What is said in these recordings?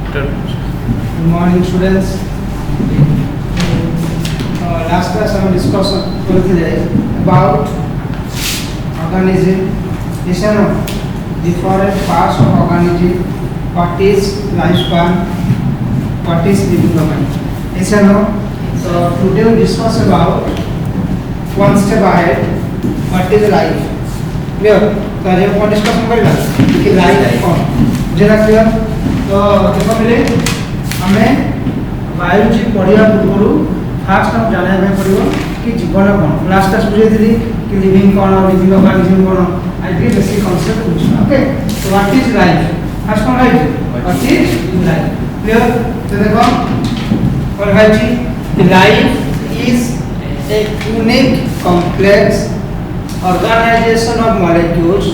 Good morning, students. Last class I discussed about organism. Listen up. Different parts of organism. What is lifespan? What is living organism? Listen up. So today we discuss about one step ahead. What is life? Clear? तो आज हम discussion करेगा कि life कौन जरा clear तो देखो मिले हमें बायोलॉजी पढ़िया पूर्व फास्ट हम जाना है पड़ो कि जीवन कौन लास्ट क्लास बुझे थी कि लिविंग कौन लिविंग ऑर्गेनिज्म कौन आज भी बेसिक कांसेप्ट बुझना ओके तो व्हाट इज लाइफ फर्स्ट कौन life what is life clear तो देखो और है जी life is a unique complex organization of molecules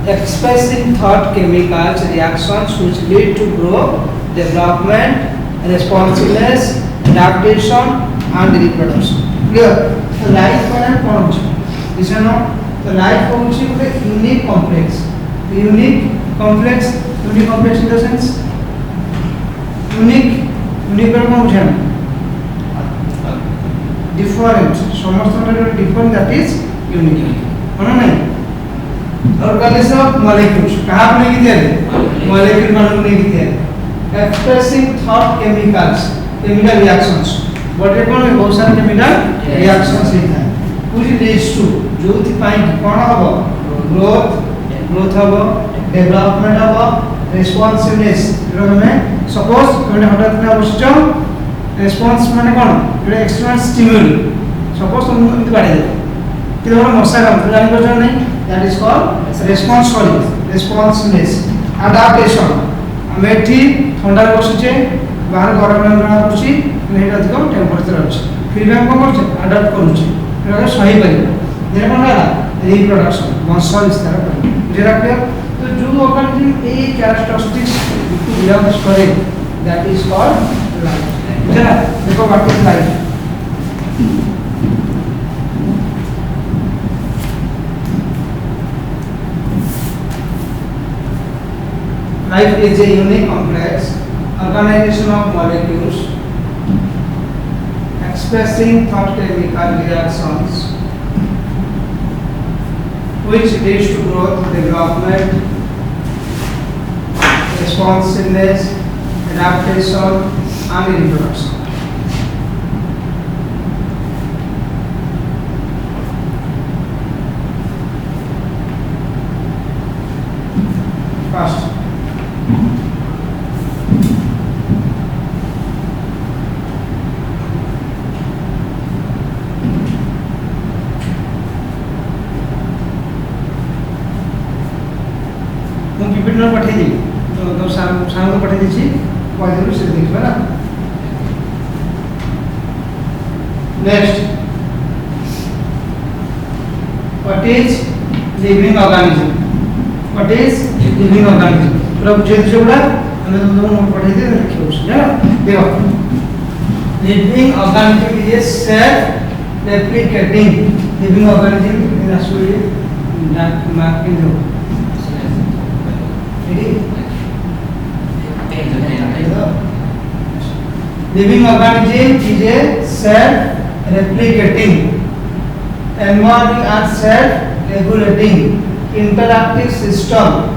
expressing thought chemicals reactions which lead to growth, development, responsiveness, adaptation and reproduction. Clear? So life कौन कौन है? Listen now. So life कौन सी होते unique complex. Unique complex in the sense unique पर कौन है? Different. समस्त different that is unique. है ना नहीं ऑर्गेनिज्म ऑफ मॉलिक्यूल्स कहाँ पर नहीं दिया मॉलिक्यूल मानव नहीं दिया expressing thought chemicals chemical reactions body कौन है बहुत सारे केमिकल रिएक्शंस होता है पूरी लीड्स टू जो थी पाई कौन हबो ग्रोथ हबो डेवलपमेंट हबो रिस्पांसिवनेस जो हमें सपोज मैंने हठात ना बसचो रिस्पांस माने कौन ये एक्सटर्नल स्टिमुली सपोज तुम इतनी बाढ़ दे कि तुम्हारा मौसा का मतलब जाने को नहीं that is called responsiveness adaptation हमें ठीक ठंडा बसुचे बाहर गरम रहना पड़ुची नहीं अधिक टेम्परेचर अच्छे फिर भी हम कौन करते अडाप्ट करूचे फिर अगर सही परिवार जेने कौन है रिप्रोडक्शन वंश विस्तार करें जेरा क्लियर तो जो ऑर्गेनिज्म ए कैरेक्टरिस्टिक्स टू बिलोंग्स करे that is called life जेरा देखो what is life Life is a unique complex organization of molecules expressing thought chemical reactions which leads to growth, development, responsiveness, adaptation and reproduction. First पिपिटर पठे दी तो साम को पठे दी छी point से देखबा ना next what is living organism what is living organism पूरा बुझे जोड़ा हमें दोनों पठे दे लिखो है देखो living organism is a self replicating living organism in actually mark in दो Living organism is a self-replicating, evolving and self-regulating interactive system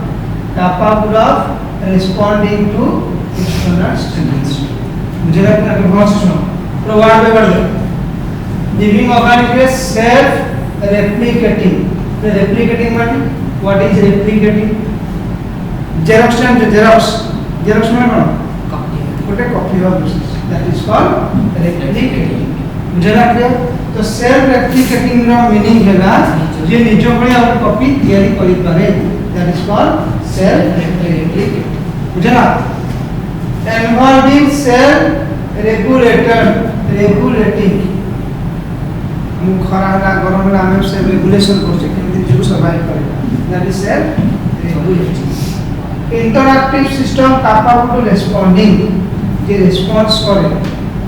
capable of responding to external stimulus. मुझे लगता है कि बहुत सुनो प्रोवाइड में बढ़ जाए living organism is self-replicating. The replicating mean what is replicating? Xerox में कौन गोटे copy of that is called replicating जरा क्लियर तो सेल्फ रेप्लिकेटिंग नो मीनिंग हैला जे निजो भली और कॉपी तैयारी करि पारे that is called self replicating जरा इन्वॉल्विंग सेल्फ रेगुलेटिंग हम खरा ना गरम ना हम से रेगुलेशन करछे केमति जीव सर्वाइव करे that is self regulating interactive system capable to responding जे रिस्पांस करे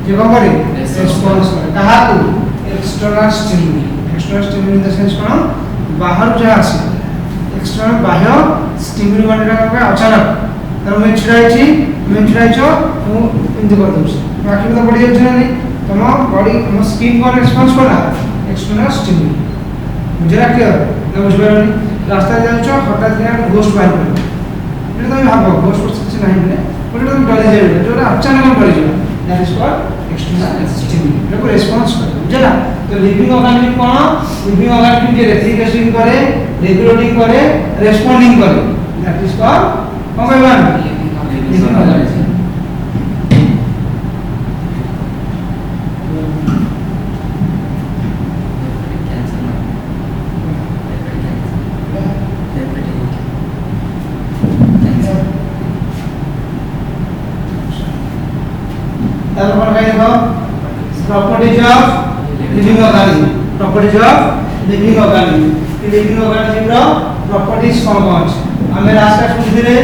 जे कोन करे रिस्पांस करे कहा को external stimuli in the sense कोन बाहर जा आसे एक्सटर्नल बाह्य स्टिमुली माने का अचानक तर मैं छिड़ाई छी मैं छुड़ाइछो मु एंड कर दूछ बाकी तो बॉडी जाछ नहीं तुम बॉडी तुम स्किन को रेस्पॉन्स करा एक्सटर्नल स्टिमुली बुझला क्लियर ना बुझबारनी रास्ता जाछ हठात किना घोस्ट बाहर कर এটা তুমি ভাবো ঘোষ্ট কিছু নাই বলে ওটা তুমি ডলে যাবে যেটা अचानक ডলে যাবে that is called external stimuli এটাকে রেসপন্স করে বুঝলা তো লিভিং অর্গানিজম কোন লিভিং অর্গানিজম যে রেপ্লিকেশন করে রেগুলেটিং করে রেসপন্ডিং করে দ্যাট ইজ কল্ড কোন কইবান living organism properties of living organism properties of living organism living organism row properties कोन अछि हमें रास्ता सुधिले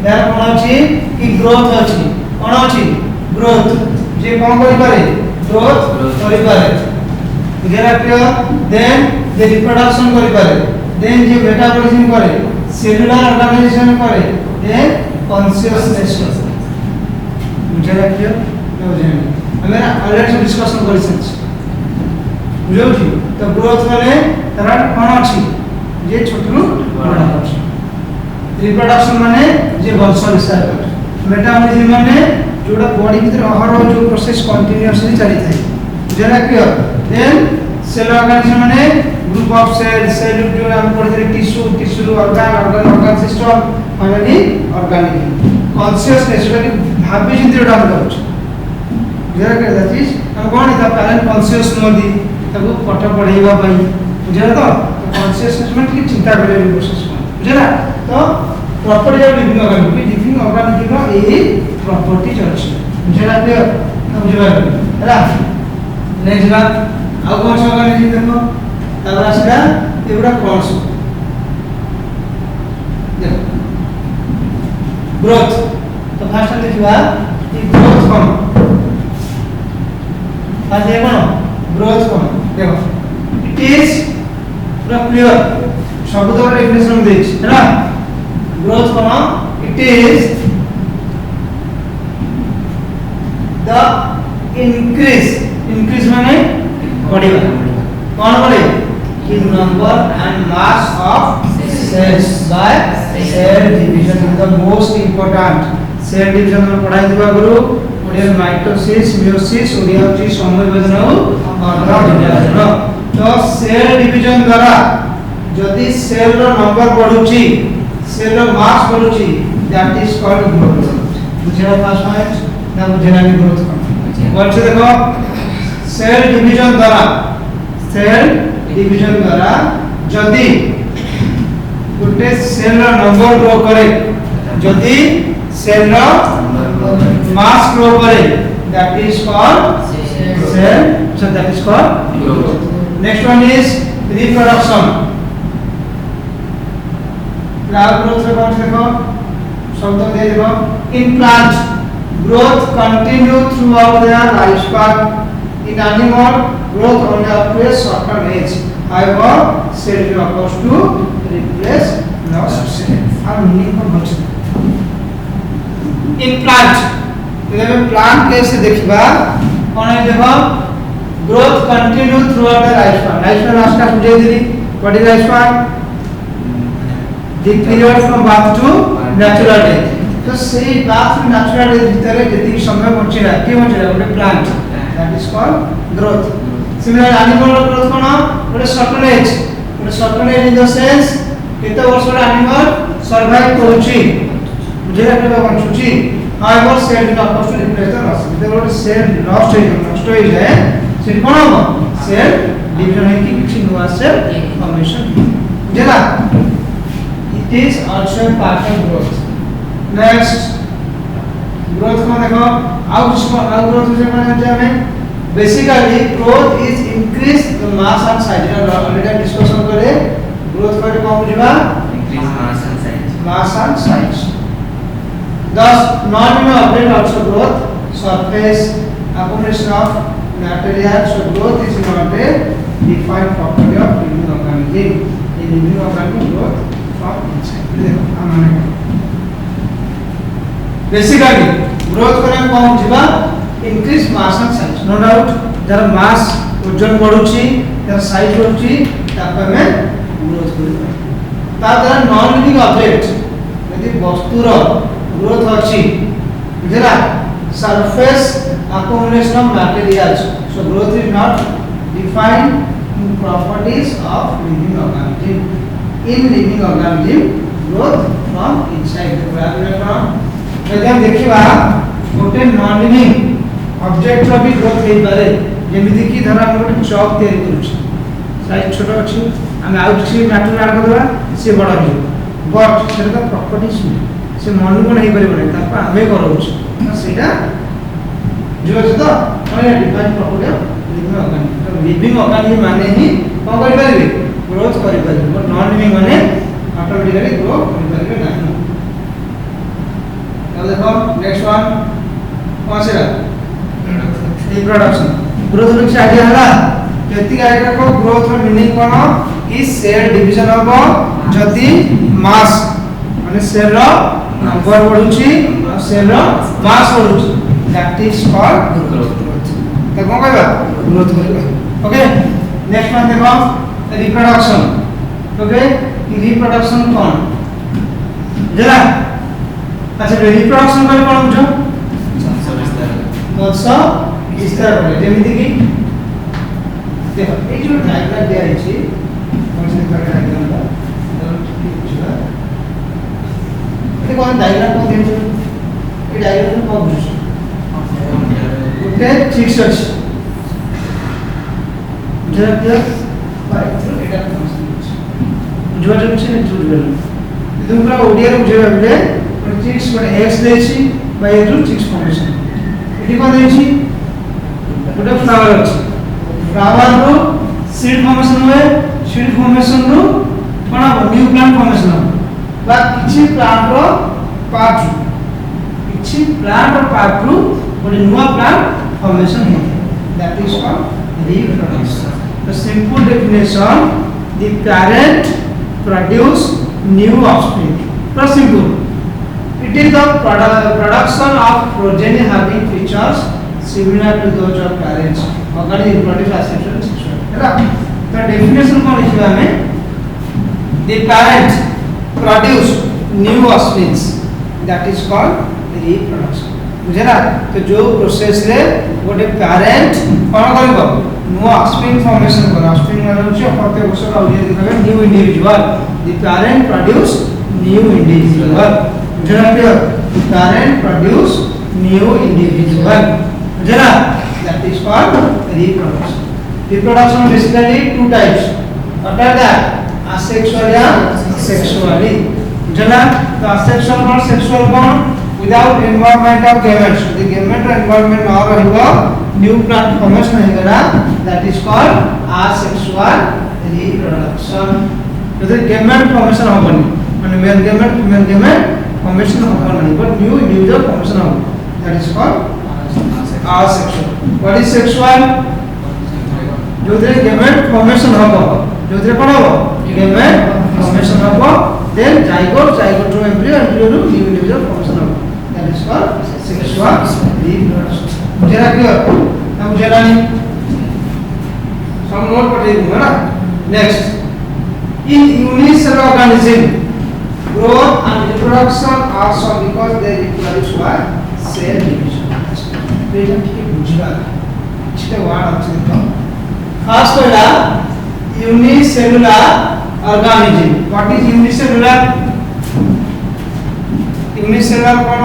यार कोन अछि कि ग्रोथ अछि कोन अछि ग्रोथ जे कोन करि पारे ग्रोथ करि पारे बुझला क्लियर देन जे रिप्रोडक्शन करि पारे देन जे मेटाबॉलिज्म करे सेलुलर ऑर्गेनाइजेशन करे देन कॉन्शियसनेस बुझला क्लियर हमें ऑलरेडी सब डिस्कशन कर सच बुझौ छी तो ग्रोथ माने तारा कोन अछि जे छोटरू बड़ा अछि रिप्रोडक्शन माने जे वंश विस्तार करे मेटाबॉलिज्म माने जोडा बॉडी भीतर अहर जो प्रोसेस कंटीन्यूअसली चली थाए बुझला क्लियर देन सेल ऑर्गेनाइजेशन माने ग्रुप ऑफ सेल सेल जो हम पढ़िले tissue organ system finally organism consciousness जोडा भाबी चिंतन जोडा हम करू बुझला के दैट इज हम कोन द पैरेंट कॉन्शियस मोदी तको पाठ पढाइबा पई बुझला तो कॉन्शियसनेस में की चिंता करे प्रोसेस बुझला तो प्रॉपर्टी ऑफ लिविंग ऑर्गेनिज्म रो ए प्रॉपर्टीज अछि बुझला क्लियर बुझबा हैला नेक्स्ट बात आ कोन सा ऑर्गेनिज्म देखो तब आसीला एबडा कोन सा देखो ग्रोथ तो फर्स्ट देखिबा कि ग्रोथ कोन आज देखो ग्रोथ कोन देखो इट इज पूरा क्लियर शब्द और डेफिनेशन देछ है ना growth cone it is the increase माने बढ़िबा कोन बढ़े in number and mass of cells by cell division is the most important cell division में पढ़ाई दिबा गुरु ओडिया माइटोसिस मियोसिस ओडिया होची समय विभाजन और विभाजन तो सेल डिवीजन द्वारा जदि सेल रो नंबर बढ़ुची सेल रो मास बढ़ुची दैट इज कॉल्ड ग्रोथ बुझला पास पॉइंट ना बुझला नि ग्रोथ बोल से देखो सेल डिवीजन द्वारा जदि गोटे सेल रो नंबर ग्रो करे जदि सेल रो mass grow करे that is called cell so that is called growth next one is reproduction plant growth रे बात देखो शब्द दे देखो in plant growth continue throughout their lifespan in animal growth only after a certain age however cell occurs to replace lost cell और meaning को बच in plant जब plant कैसे देखबा कोन है देखो growth continue throughout the life span रास्ता बुझे दिली what is life span the period from birth to natural death तो सेही बर्थ टू नेचुरल डेथ भीतर जति समय बचिला के बचिला गोटे plant that is called growth similar animal growth कोन गोटे certain age in the sense केते वर्ष एनिमल सर्वाइव करूची बुझे के बचुची however cell is not supposed to replace the loss if the cell lost है cell कोन हो cell division है कि किछि नुवा cell formation बुझला it is also a part of growth next growth को देखो आउ growth से माने जाने basically growth is increase the mass and size already discussion करे growth करे कोन बुझबा increase mass and size thus non-linear update also growth surface accumulation of material so growth is not a defined property of living organism in living organism growth from inside देखो हमारे basically growth करे कौन जीवा increase mass and size no doubt जर mass ओजन बढ़ुची जर size बढ़ुची ताप में growth करिबा ता द्वारा नॉन लिविंग ऑब्जेक्ट यदि वस्तुर ग्रोथ अछि बुझला surface accumulation of materials so growth is not defined in properties of living organism in living organism growth from inside यदि हम देखिबा गोटे नॉन लिविंग ऑब्जेक्ट रो भी ग्रोथ हे पारे जेमिति कि धर हम गोटे चॉक तयारी करूछी साइज छोट अछि हम आउट से मैटर ऐड करबा से बड़ हो बट सेटा प्रॉपर्टीज से मन को नहीं परिबो नहीं तापर हमें करूछी सेटा जो अछि तो माने define property living organism living organism माने ही कोन करि परिबे ग्रोथ करि परिबे बट नॉन लिविंग माने ऑटोमेटिकली ग्रो करि परिबे नहीं तो देखो नेक्स्ट वन कौन से रिप्रोडक्शन ग्रोथ रो से आइडिया हला जति आइडिया को ग्रोथ रो मीनिंग कोन इज सेल डिवीजन होबो जति मास माने सेल रो नंबर बढ़ुची और सेल रो मास बढ़ुची दैट इज कॉल्ड ग्रोथ तो कोन कहबा ग्रोथ कहबा ओके नेक्स्ट वन देखो रिप्रोडक्शन ओके रिप्रोडक्शन कोन जरा अच्छा रिप्रोडक्शन करे कोन बुझो वंश विस्तार करे जेमिति कि देखो ए जो डायग्राम दिया अछि वंश विस्तार डायग्राम का ठीक बुझला देखो डायग्राम को देखो ए डायग्राम को बुझो ओके ठीक अछि जरा क्लियर बाय एटा बुझवा जो छै ने बुझवा इदु पूरा ओडिया रे बुझेबा बेले चिक्स को एक्स देछि बाय रु चिक्स फॉर्मेशन एटी को देछि गोटे फ्लावर अछि फ्लावर रो सीड फॉर्मेशन हुए सीड फॉर्मेशन रो कोन न्यू प्लांट फॉर्मेशन बा किछि प्लांट रो पार्ट किछि प्लांट रो पार्ट रो गोटे न्यू प्लांट फॉर्मेशन हे that is called reproduction the simple definition the parent produce new offspring पर simple it is the production of progeny having features similar to those of parents organism reproduce asexual and sexual है तो definition कौन लिखिबा हमें the parent produce new offspring that is called reproduction बुझला तो जो process रे गोटे पेरेंट कोन करबो न्यू ऑफस्प्रिंग फॉर्मेशन कर ऑफस्प्रिंग माने होछ प्रत्येक वर्ष का उजे दिखाबे new individual the parent produce new individual जरा clear parent produce new individual जरा that is called reproduction basically two types what are that asexual and sexually जरा तो asexual और sexual कौन without involvement of gametes the gamete involvement और रहबो new plant formation हेगला that is called asexual reproduction तो gamete formation होबनी माने mail gamete female gamete formation of one but new individual formation of that is called asexual what is sexual जो दे gamete formation होबो जो दे कोन होबो gamete formation होबो then zygote to embryo embryo to new individual formation होबो that is called sexual reproduction जरा clear अब जरा नहीं सम नोट पढ़े दूंगा ना next in unicellular organism growth and reproduction are so because they reproduce by cell division बेटा ठीक बुझला इसके वर्ड अच्छे तो खास पहला unicellular organism what is unicellular unicellular कौन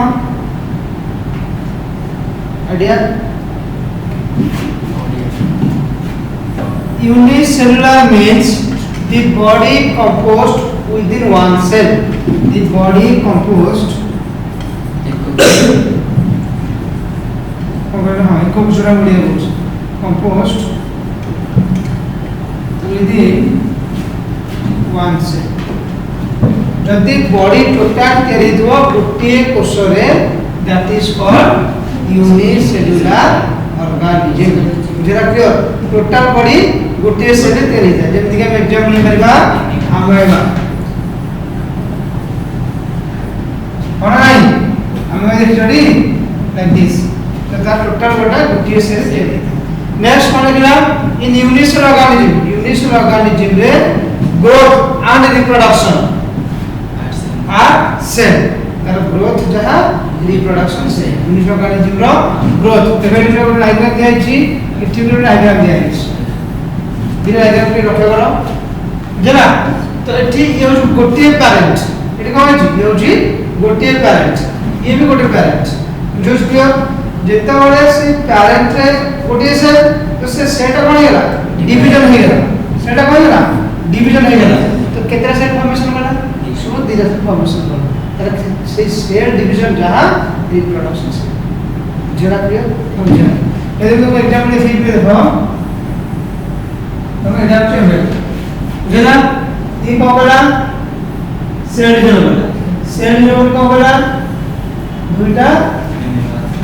idea unicellular means the body composed within one cell the body composed composed within one cell जदि बॉडी टोटल तयारी दो गोटे कोष रे that is called unicellular organism जरा क्लियर टोटल बॉडी गोटे cell तयारी था जेमति के हम एग्जांपल करबा आमेबा कोन नाही आमे स्टडी लाइक दिस तो दैट टोटल गोटे सेल दे नेक्स्ट कोन लिखला इन यूनिसेलुलर ऑर्गेनिज्म रे growth and reproduction are same तार ग्रोथ जहा रिप्रोडक्शन से यूनिसेलुलर ऑर्गेनिज्म रो ग्रोथ एबे रो डायग्राम दिया छि इठी रो डायग्राम दिया छि दिन डायग्राम के रखे करो जला तो एठी ये गोटे पैरेंट एठी कोन छि ये होछि गोटे पैरेंट ये भी गोटे पैरेंट जो क्लियर जेता बळे से पैरेंट रे गोटे से तो से सेट कोन हेला डिवीजन हे गेला सेटा कोन हेला डिवीजन हे गेला तो केतरा सेट फॉर्मेशन कला सो दिरा सेट फॉर्मेशन कला तर से सेल डिवीजन जहां रिप्रोडक्शन से जरा क्लियर हम जान यदि तुम एग्जांपल से पे देखो तुम एग्जांपल से जला ये को कला सेल डिवीजन को कला दुईटा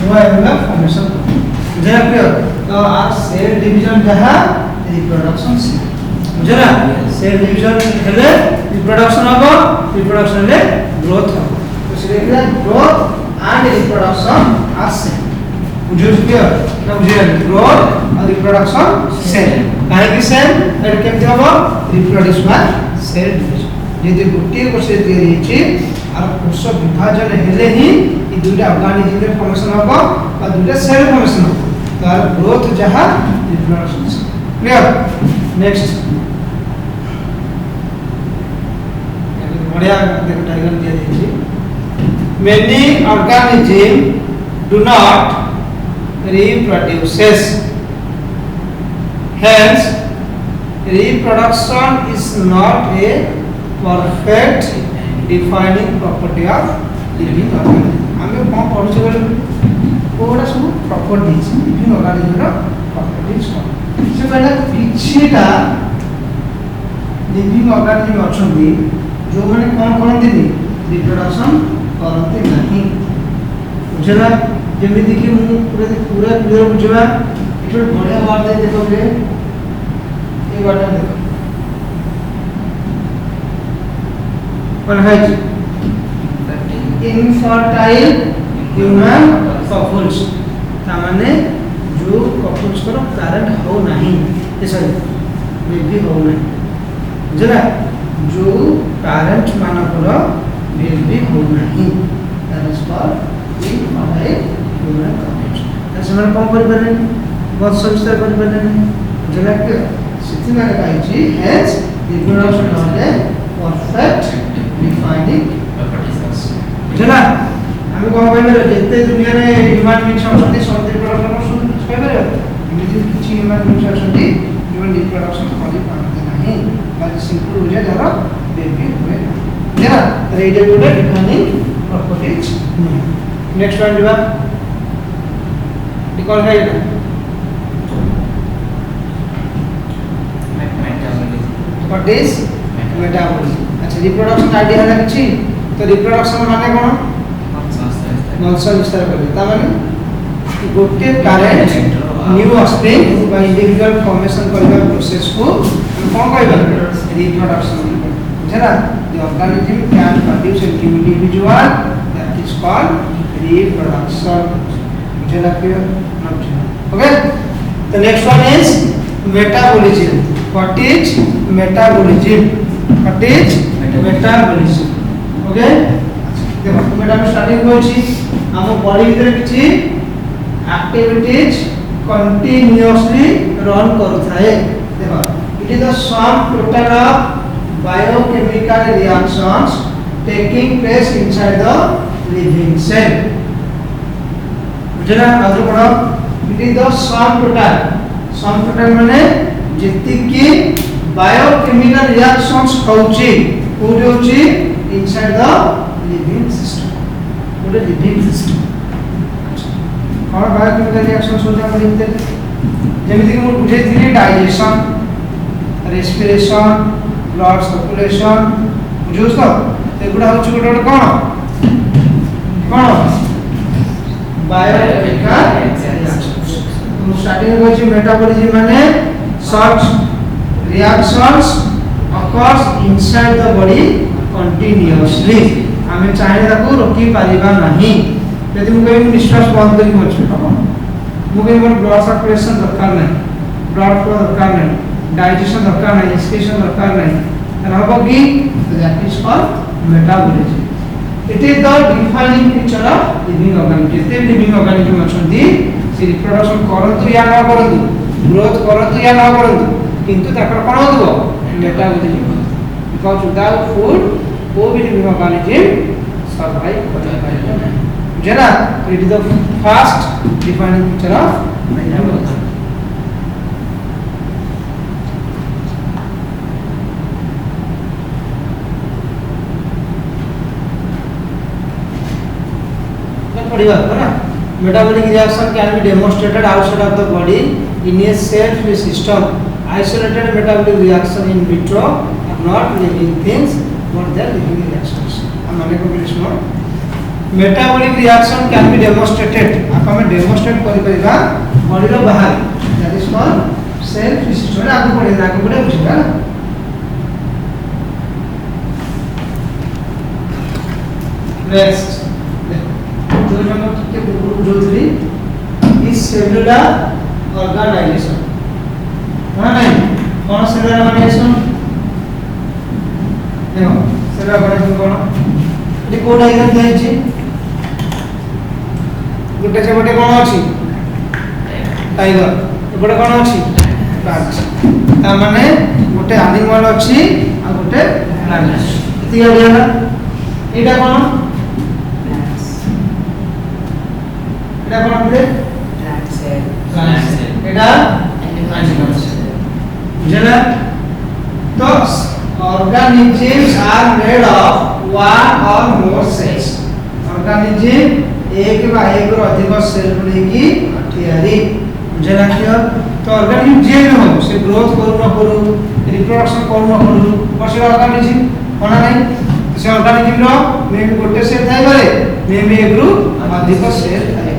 हुआ फॉर्मेशन जरा क्लियर तो आप सेल डिवीजन जहां रिप्रोडक्शन से बुझला सेल डिवीजन हेले रिप्रोडक्शन हो रिप्रोडक्शन ले ग्रोथ हो तो cell growth and reproduction are same बुझो क्लियर ना बुझिया ग्रोथ और रिप्रोडक्शन सेल काहे कि सेल एट केमति हो रिप्रोड्यूस बाय सेल डिवीजन यदि गोटे कोष तैयारी छि और कोष विभाजन हेले ही ई दुटा ऑर्गेनिज्म रे फॉर्मेशन हो और दुटा सेल फॉर्मेशन हो तार ग्रोथ जहां रिप्रोडक्शन से क्लियर नेक्स्ट बढ़िया देखो डायग्राम दिया है many organisms do not reproduces hence reproduction is not a perfect defining property of living organism हमें कौन पढ़छे बोले कोडा सब प्रॉपर्टीज लिविंग ऑर्गेनिज्म रो प्रॉपर्टीज को से पहले किछिटा लिविंग ऑर्गेनिज्म अछंदी जो माने कोन करंती रिप्रोडक्शन करंती नहीं बुझला जेमिति कि मु पूरा क्लियर बुझवा एठो बढ़िया बात दे देखो के ए बात देखो कोन है इनफर्टाइल ह्यूमन कपल्स तामाने जो कपल्स को पैरेंट हो नहीं सॉरी बेबी हो नहीं बुझला जो पैरेंट मानकर बेबी हो नहीं that is called infertile human couples तो ସେମାନେ कोन कर परने बहुत संस्था कर परने जला के सिद्धि में कहि छी has reproduction of the perfect defining properties जला हम कोन कहले जते दुनिया रे ह्यूमन बीइंग्स अछंती सब रिप्रोडक्शन कहि परबो इमिति किछि ह्यूमन बीइंग्स अछंती ह्यूमन रिप्रोडक्शन करि पारते नाही बाकी सिंपल हो जाए जरा बेबी हुए जरा रेडियो two defining properties next one दिबा इक्वल है व्हाट इज मेटाबॉलिज्म अच्छा रिप्रोडक्शन आईडिया है किछि तो रिप्रोडक्शन माने कोन वंश विस्तार करे ता माने गोटे parent new offspring by individual formation करबा प्रोसेस को कोन कहबा रिप्रोडक्शन जरा the organism can produce an individual that is called reproduction जरा clear not okay the next one is metabolism what is metabolism what is metabolism okay देखो metabolism starting होछि हम body भीतर किछि एक्टिविटीज कंटीन्यूअसली रन करूथाए देखो it is the sum total of biochemical reactions taking place inside the living cell बुझना आदर पढ़ो it is the sum total माने जति की बायोकेमिकल रिएक्शंस होची कोड होची inside the living system code living system और बायोकेमिकल रिएक्शंस होता है भीतर जेमिति कि मु बुझे थी डाइजेशन रेस्पिरेशन ब्लड सर्कुलेशन बुझुस तो एगुडा होची गोटे कोन बायोकेमिकल रिएक्शंस स्टार्टिंग होची मेटाबॉलिज्म माने such reactions occurs inside the body continuously हमें चाहे ताको रोकी परिबा नहीं यदि मुझे निश्वास बंद करके बच्चे हम मुझे ब्लड सर्कुलेशन दरकार नहीं ब्लड फ्लो दरकार नहीं डाइजेशन दरकार नहीं एक्सक्रीशन दरकार नहीं हम कि that is called metabolism it is the defining feature of living organism जितने भी लिविंग ऑर्गेनिज्म अछंती से रिप्रोडक्शन करंतु या न करंतु ग्रोथ करंतु या न करंतु किंतु ताकर कोन होतबो मेटाबॉलिज्म बिकॉज़ विदाउट फूड को भी लिविंग ऑर्गेनिज्म सर्वाइव कर पाएगा जना it is the first defining feature of metabolism Metabolic reaction can be demonstrated outside of the body in a cell-free system. Isolated metabolic reaction in vitro are not living things, but they are living reactions. Metabolic reaction can be demonstrated. आप हमें demonstrate करी परिगा body रो बाहर. That is called cell-free system. आगे बढ़े बुझेगा. Next. जो number के पूर्व जो थी इस सेलुलर ऑर्गेनाइजेशन हां नहीं कौन सेलुलर ऑर्गेनाइजेशन देखो सेलुलर ऑर्गेनाइजेशन कौन ये कोड डायग्राम दिया है गोटे से गोटे कौन अछि टाइगर गोटे कौन अछि प्लांट ता माने गोटे एनिमल अछि आ गोटे प्लांट इति गया एटा कौन এটা কোন হবে প্লান্ট সেল এটা অ্যানিমাল সেল বুঝলা তো organisms are made of one or more cells organism एक বা एक रो अधिक सेल लेकी तैयारी बुझला क्लियर तो organism जे न हो से ग्रोथ करू न करू रिप्रोडक्शन करू न करू बस organism होना नहीं से organism रो मे भी गोटे सेल थाई पारे मे भी एक रो अधिक सेल थाई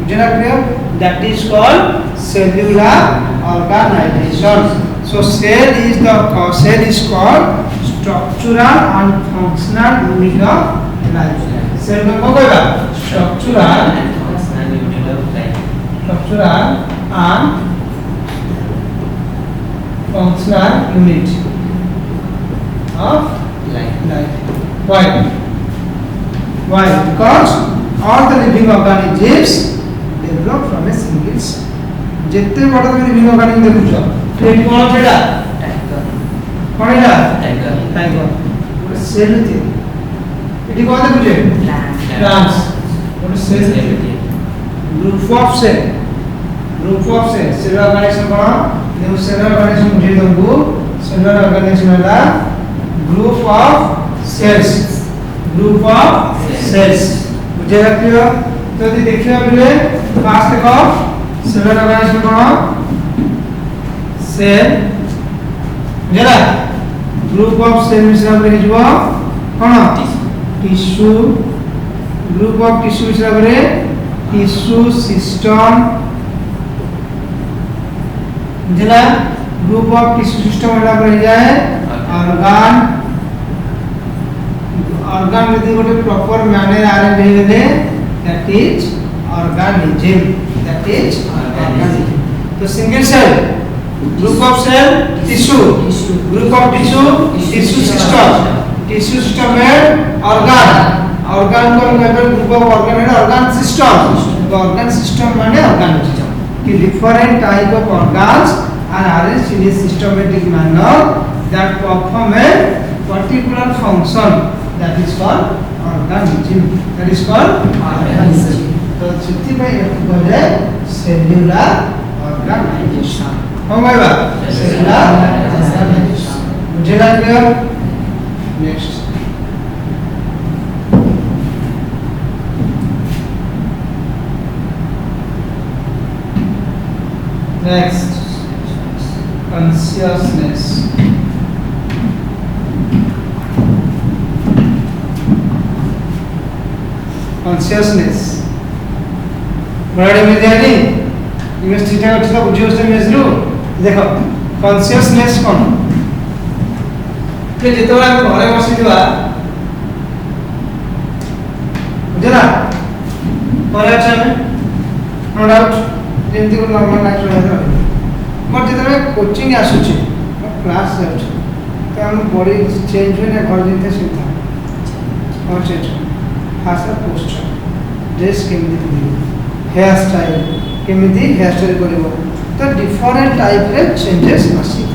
बुझला clear that is called cellular organization so cell is called structural and functional unit of life cell को कहबा structural and functional unit of life structural and functional unit of life why because all the living organisms develop from a single cell जत्ते बड़ा तुम living organism देखुछो ट्रेड कोन छेडा tiger कोन एटा टाइगर ଗୋଟେ ସେଲ୍ थे एटी कोन देखुछे प्लांट्स ଗୋଟେ ସେଲ୍ थे group of cell cell organization कोन देखो सेल ऑर्गेनाइजेशन बुझे दंगु सेल ऑर्गेनाइजेशन होला ग्रुप ऑफ सेल्स बुझे रखियो तो यदि देखियो बोले फास्ट देखो सेलुलर ऑर्गेनाइजेशन कोन सेल जरा ग्रुप ऑफ सेल हिसाब रे हिजबो कोन टिश्यू ग्रुप ऑफ टिश्यू हिसाब रे टिश्यू सिस्टम जरा ग्रुप ऑफ टिश्यू सिस्टम वाला रह जाए ऑर्गन यदि गोटे प्रॉपर मैनर अरेंज हे गले that is organism तो single cell group of cell tissue group of tissue system में ऑर्गन को कहबे ग्रुप ऑफ ऑर्गन है ऑर्गन सिस्टम माने ऑर्गेनिज्म कि different type of organs are arranged in a systematic manner that perform a particular function that is called organism तो छुट्टी में बोले सेलुलर ऑर्गेनाइजेशन हो गई बात सेलुलर ऑर्गेनाइजेशन मुझे लग गया नेक्स्ट consciousness बड़े में जानी इमेज ठीक है तो बुझियो से इमेज रो देखो कॉन्शियसनेस कोन के जेतो हम घरे बसी दिवा बुझला भले अच्छा में नो डाउट जेमती को नॉर्मल लाइफ रहे बट जेतबे कोचिंग आसुची क्लास जाउची तो हम बॉडी चेंज होने घर जेते सुविधा और चेंज फास्ट पोस्चर ड्रेस केमिति पिंधिबो हेयर स्टाइल केमिति हेयर स्टाइल करिवो तो डिफरेंट टाइप रे चेंजेस आसी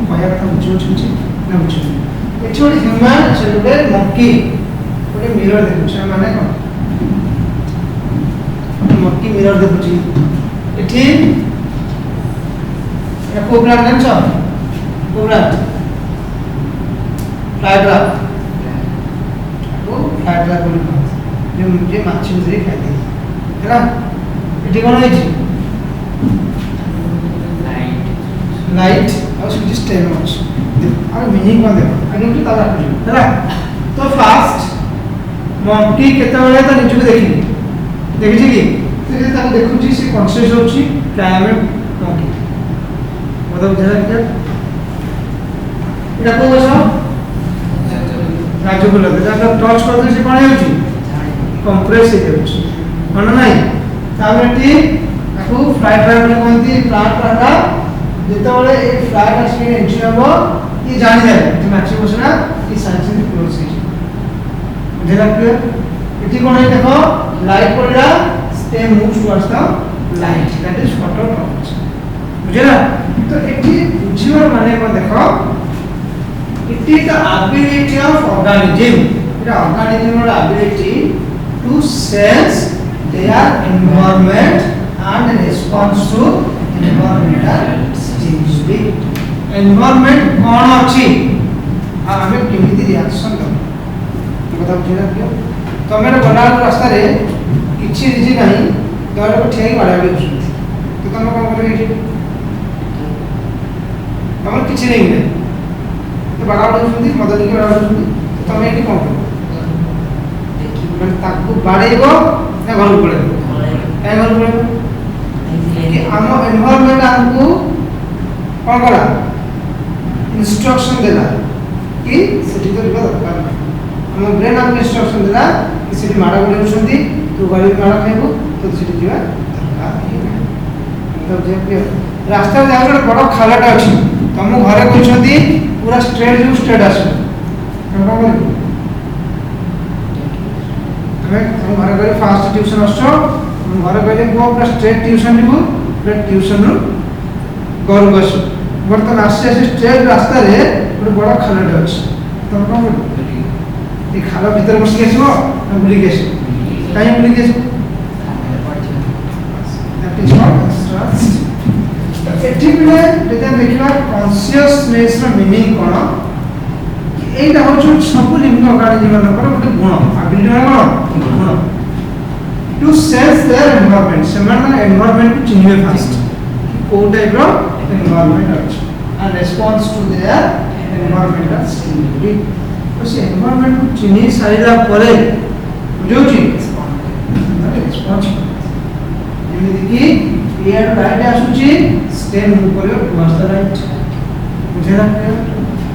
कहया कथा बुझुछि ना बुझु एठी गोटे ह्यूमन से गोटे मंकी गोटे मिरर देखुछि माने कोन मंकी मिरर देखुछि एठी या कोबरा जानछ कोबरा फ्लाइड्रा वो फ्लाइड्रा बोली जो मुझे माछी मुझे खाई दी है ना एठी कोन होई छी लाइट और स्विच स्टेन होछ और मीनिंग कोन देखो आगे उठी ताला है ना तो फास्ट मंकी केते बेले तो निजु देखि देखि छी कि से ताको देखुची से कॉन्शियस होची क्लाइमेट मंकी मतलब बुझा क्या एटा को बस राजू बोल दे जब टच कर दे से कोन होची कंप्रेस हो जाउची मन नाही ताबे टी ताको फ्लाइट ड्राइवर कोनती प्लांट रहा जेते बेले ए फ्लाइट स्क्रीन एंट्री हो ये जानि जाय कि माछी बसना ई साइंस क्लोज है बुझला क्लियर एटी कोन है देखो लाइट पड़ला stem moves towards the light that is photo torch बुझला तो एटी बुझिवर माने को देखो it is the ability of organism it organism ର ability to sense their environment and response to environmental stimuli environment कोन अछि आ हमें केमिति रिएक्शन दो बता बुझला क्यों तमेर गला रास्ता रे किछि रिजी नाही दर को ठेई बाडा बे तो तम कोन करे तमर किछि नहीं है तो बाडा बे मदद की बाडा बे तो तमे एटी कोन मतलब ताकू बाड़ेबो ना घर पड़ेबो ए घर पड़ेबो कि हम एनवायरनमेंट हमको कोन करा इंस्ट्रक्शन देला कि सेठी तो रिबा दरकार हम ब्रेन हमको इंस्ट्रक्शन देला कि सेठी माडा बडे होछंती तू गाड़ी माडा खाइबो तो सेठी जीवा दरकार नहीं मतलब जे कि रास्ता जा ଗୋଟେ ବଡ଼ ଖାଲଟା ଅଛି ତମ ଘରେ କହୁଛନ୍ତି ପୁରା ଷ୍ଟ୍ରେଟ୍ ଯୁ ଷ୍ଟ୍ରେଟ୍ ଆସ ତମ କଣ କରିବ ତମେ ତମ ଘରେ ଗଲେ ଫାଷ୍ଟ ଟ୍ୟୁସନ ଆସ ତମ ଘରେ ଗଲେ ପୁଅ ପୁରା ଷ୍ଟ୍ରେଟ୍ ଟ୍ୟୁସନ ଯିବୁ ପୁରା ଟ୍ୟୁସନ ରୁ ଘରକୁ ଆସ ବର୍ତ୍ତମାନ ଆସି ଆସି ଷ୍ଟ୍ରେଟ୍ ରାସ୍ତାରେ ଗୋଟେ ବଡ଼ ଖାଲଟା ଅଛି ତମ କଣ କରିବ ଏ ଖାଲ ଭିତରେ ବସିକି ଆସିବ ନା ବୁଲିକି ଆସିବ କାହିଁ ବୁଲିକି ଆସିବ that is what एठी बिले जेते देखिबा कॉन्शियसनेस रो मीनिंग कोन एटा होछ सब लिविंग ऑर्गेनिज्म नकर गोटे गुण एबिलिटी कोन गुण टू सेंस देयर एनवायरनमेंट सेमान एनवायरनमेंट को चिन्हे फास्ट को टाइप रो एनवायरनमेंट अछि and response to their environmental stimuli तो से एनवायरनमेंट को चिन्हे साइला परे बुझौची रिस्पोंस जेमिति कि एयर राइट आसुची स्टेम ऊपर टुवर्ड्स द राइट बुझला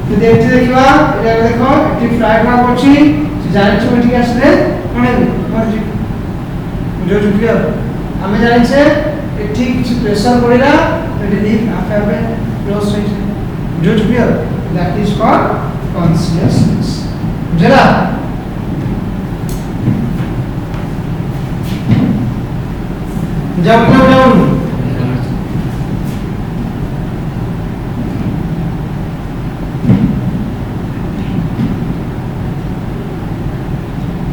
तो देखते देखिबा एटा देखो एटी फ्लाइट मा पछि से जानि छ एठी आसले कोन मर्जी बुझो क्लियर हमें जानि छे एठी किछ प्रेशर पड़िला एटी लिफ after a close right बुझो clear that is called consciousness बुझला जब down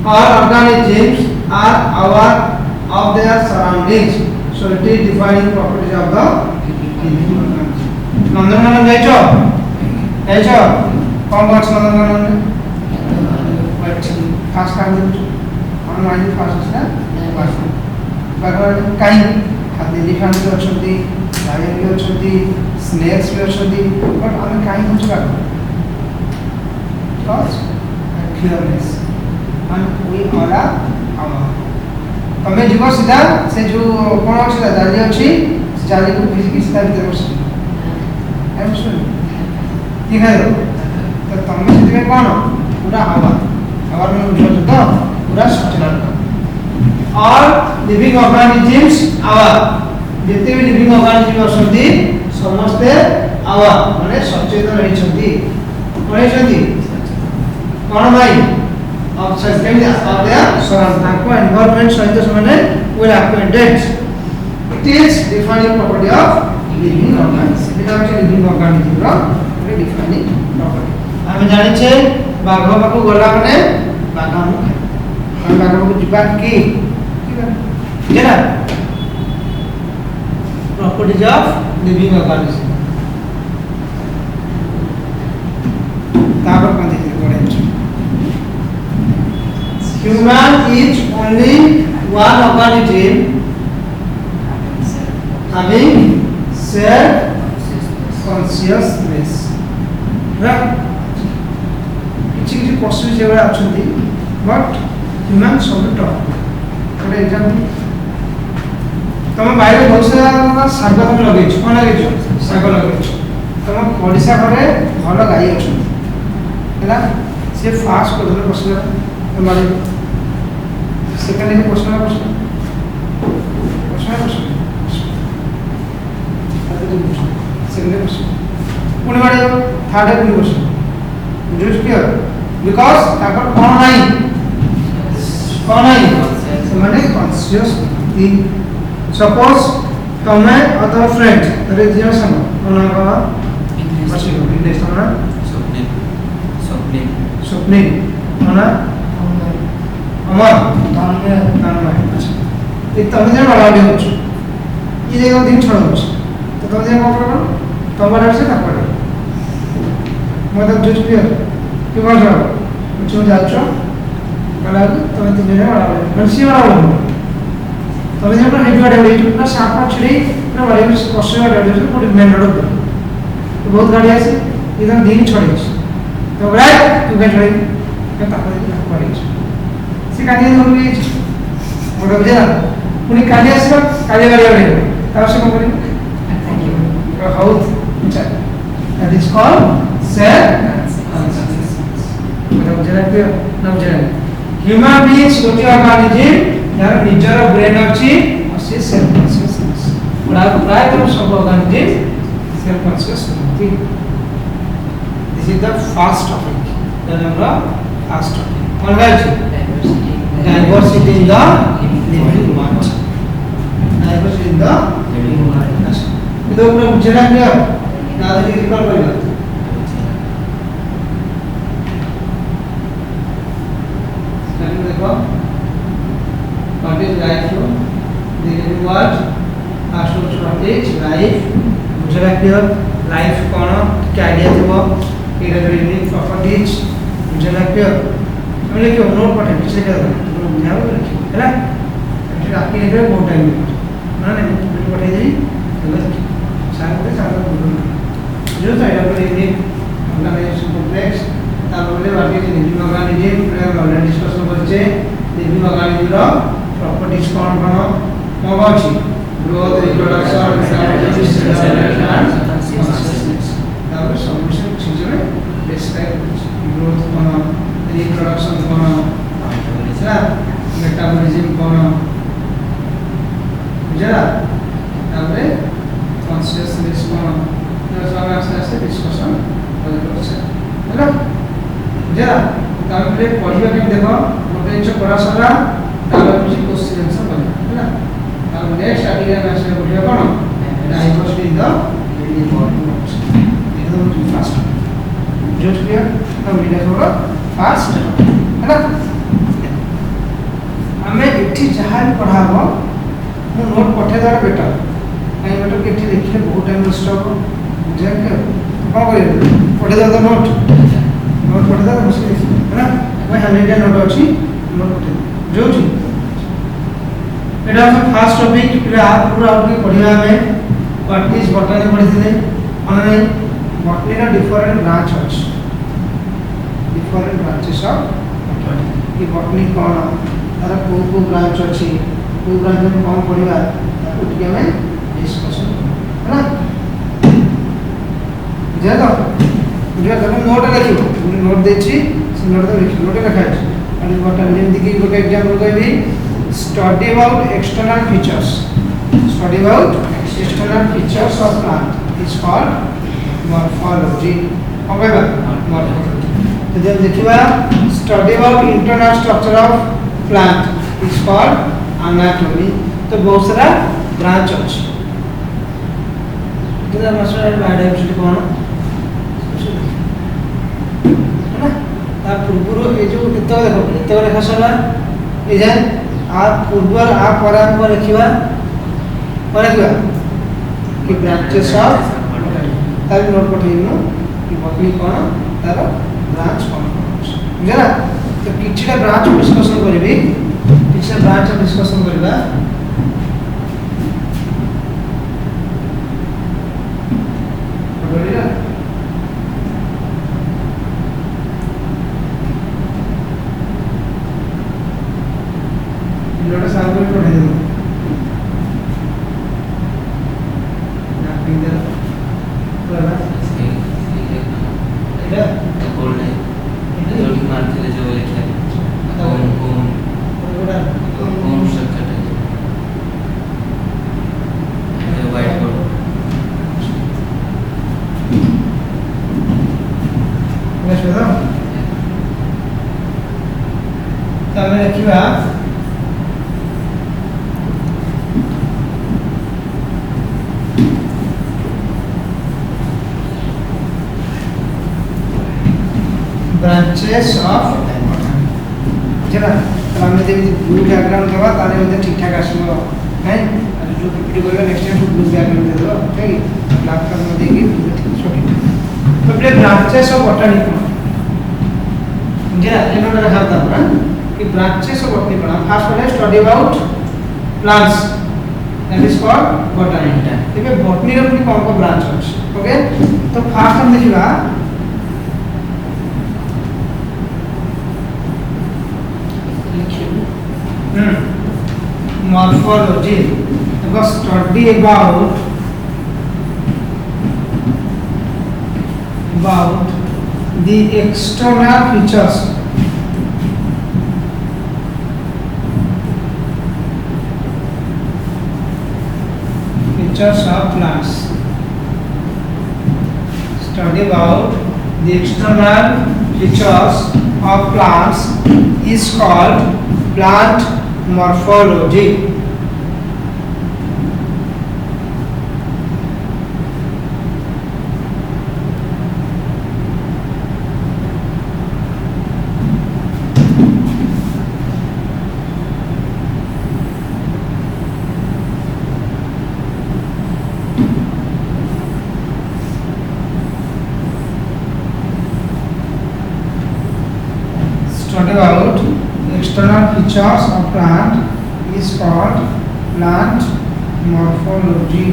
all organisms are aware of their surroundings so it is defining properties of the living organism Nandankanan जाइछो कोन बात नंदनकानन बट खास काम हम माइंड फास्ट है फास्ट बागवान काई खाद्य एलिफेंट भी अछंती लायन भी अछंती स्नेक्स भी अछंती बट हम काई कुछ का cause clearness and we all are aware तमे जीव सीधा से जो कोन अछि जाली अछि जाली को फिजिकली सीधा भीतर बसि आई एम श्योर ठीक है तो तमे सेते कोन पूरा आवार में बुझो तो पूरा सचल ऑल लिविंग ऑर्गेनिजम्स आवर जिते भी लिविंग ऑर्गेनिजम असंती समस्ते आवर माने सचेतन रहिसंती रहिसंती कोन भाई of system of their surrounding environment सहित समाने will acquainted it is defining property of living organism এটা হচ্ছে living organism র একটা defining property আমি জানি যে বাঘ পাখু গলা মানে বাঘ আমু খায় বাঘ পাখু ଯିବା কি না properties of living organism তারপর কোন দিকে পড়েন human is only one organism having self consciousness right किछि किछि पशु जेबा अछंती बट ह्यूमन सब टॉप फॉर एग्जांपल तुम बाहर बहुत सारा साग तुम लगे कोन लगे साग लगे तुम ओडिसा घरे भल गाई अछन हैला से फास्ट कर दले पशु हमारे सेकंड है क्वेश्चन सेकंड क्वेश्चन पुणे बारे थर्ड है क्वेश्चन जस्ट क्लियर बिकॉज़ ताकर कोन नाही माने कॉन्शियस थिंग सपोज तमे अदर फ्रेंड तरे जे संग कोन का बस इंग्लिश ना स्वप्ने माना अमर तन्मय अच्छा एक तमे जे बड़ा हो छ ये जे दिन छोड़ छ तो तमे जे कोन करो तमरा से ना पड़े मतलब जज क्लियर कि बात है कुछ जा छ कला तमे दिन जे बड़ा हो मनसी बड़ा हो तमे जे हेड वाडे ना साप छड़ी ना बड़े कष्ट वाडे पूरी मेन रोड तो बहुत गाड़ी आसे इधर दिन छोड़े तो राइट तू के छोड़े के तापर पड़े से काली जरूरी मोर बुझा पुनी काली आसो काली गाड़ी आवे तार से कोन करी how that is called self मोर बुझा के ना बुझा ह्यूमन बीइंग्स गोटे ऑर्गेनिज्म यार निजर ब्रेन अछि और से सेल्फ कॉन्शियसनेस प्राय तो सब ऑर्गेनिज्म सेल्फ कॉन्शियस होती this is the first topic that हमरा फर्स्ट टॉपिक कौन guys diversity in the living world diversity in the living world ಇದು ಕೂಡ ಮುಚ್ಚನ ಕ್ಲಿಯರ್ ನಾಳೆ ರಿಕಾಲ್ ಮಾಡಿಲ್ಲ ಸ್ಟಾರ್ಟ್ देखो what is life to the living world first what is life मुझे clear life कोन क्या idea थबो एटा unique properties मुझे clear हमने क्यों नोट पढ़े पिछले क्या बुझाओ है ना फिर आपके लिए बहुत टाइम ना नहीं पढ़े दी सारे को सारा बोलूं जो साइड पर ये ऑर्गेनाइजेशन कॉम्प्लेक्स तारबले बाकी लिविंग ऑर्गेनिज्म पूरा ऑलरेडी डिस्कशन करछे लिविंग ऑर्गेनिज्म रो प्रॉपर्टीज कोन अछि ग्रोथ रिप्रोडक्शन कॉन्शियसनेस तापर सॉल्यूशन चीज में डिस्क्राइब ग्रोथ कोन रिप्रोडक्शन कोन है मेटाबॉलिज्म कोन बुझला तापरे कॉन्शियसनेस कोन तो सब आस्ते डिस्कशन करछे हैला बुझला तापरे पढ़िबा के देखो गोटे छ पढ़ा सरा तापर कुछ क्वेश्चन आंसर बना हैला तापर नेक्स्ट आइडिया में से बुझिया कोन डाइवर्सिटी द लिविंग वर्ल्ड एकदम फास्ट जो क्लियर हम वीडियो थोड़ा फास्ट हैला हमें इठी जहां पढ़ाबो मु नोट पठे दार बेटा नहीं बेटा के इठी देखले बहुत टाइम वेस्ट हो बुझे के कोन करे पठे दार नोट पठे दार मुश्किल है ना मैं 100 नोट अछि नोट पठे जो छी एटा हम फास्ट टॉपिक पूरा पूरा आपके पढ़िया में व्हाट इज बॉटनी पढ़ी थे माने बॉटनी का डिफरेंट ब्रांच अछि डिफरेंट ब्रांचेस ऑफ बॉटनी कि बॉटनी कोन तार को ब्रांच अछि को ब्रांच में कौन पढ़िबा ताको टिके में डिस्कशन है ना जे तो बुझा तो नोट लिखिबो नोट देछि से नोट तो लिखि नोट लिखा अछि अनि बॉटनी जेमि कि गोटे एग्जांपल कहबी study about external features. Study about external features of plant is called morphology. कौन कहबा morphology. तो जब देखिबा study about internal structure of plant is called anatomy. तो बहुत सारा ब्रांच अछि. तो मास्टर बायोडाइवर्सिटी कोन है ना पूर्व ये जो एतो देखो एतो रेखा सला ए जाय आ पूर्व आ पराम पर रखिबा कि ब्रांचेस ऑफ तार नोट पठेइनु कि बकली कोन तार ब्रांच कोन बुझला तो किछटा ब्रांच डिस्कशन करबी किछटा ब्रांच डिस्कशन करबा बढ़िया इनोटा साल में पढ़े दो ना पिंडर पढ़ा इधर तो बोल रहे जो भी मानते हैं जो लिखा है कौन स्ट्रक्चर है वाइट बोर्ड नेक्स्ट बताओ तब रखिबा branches of चला तो हमने जब ब्लू बैकग्राउंड देबा तारे मते ठीक ठाक आसबो है जो पीपीटी करबा नेक्स्ट टाइम ब्लू बैकग्राउंड दे दो ठीक है ब्लैक कलर में देगी ठीक छोटी तो प्ले ब्रांचेस ऑफ बॉटनी जरा ये नोट रखा था ना कि ब्रांचेस ऑफ बॉटनी पढ़ा फर्स्ट वन है study about plants that is called botany ठीक है बॉटनी रे पुनी कौन को ब्रांच अछि ओके तो फर्स्ट हम देखिबा morphology because study about the external features of plants. Study about the external features of plants is called plant morphology. Study about external features of plant is called plant morphology.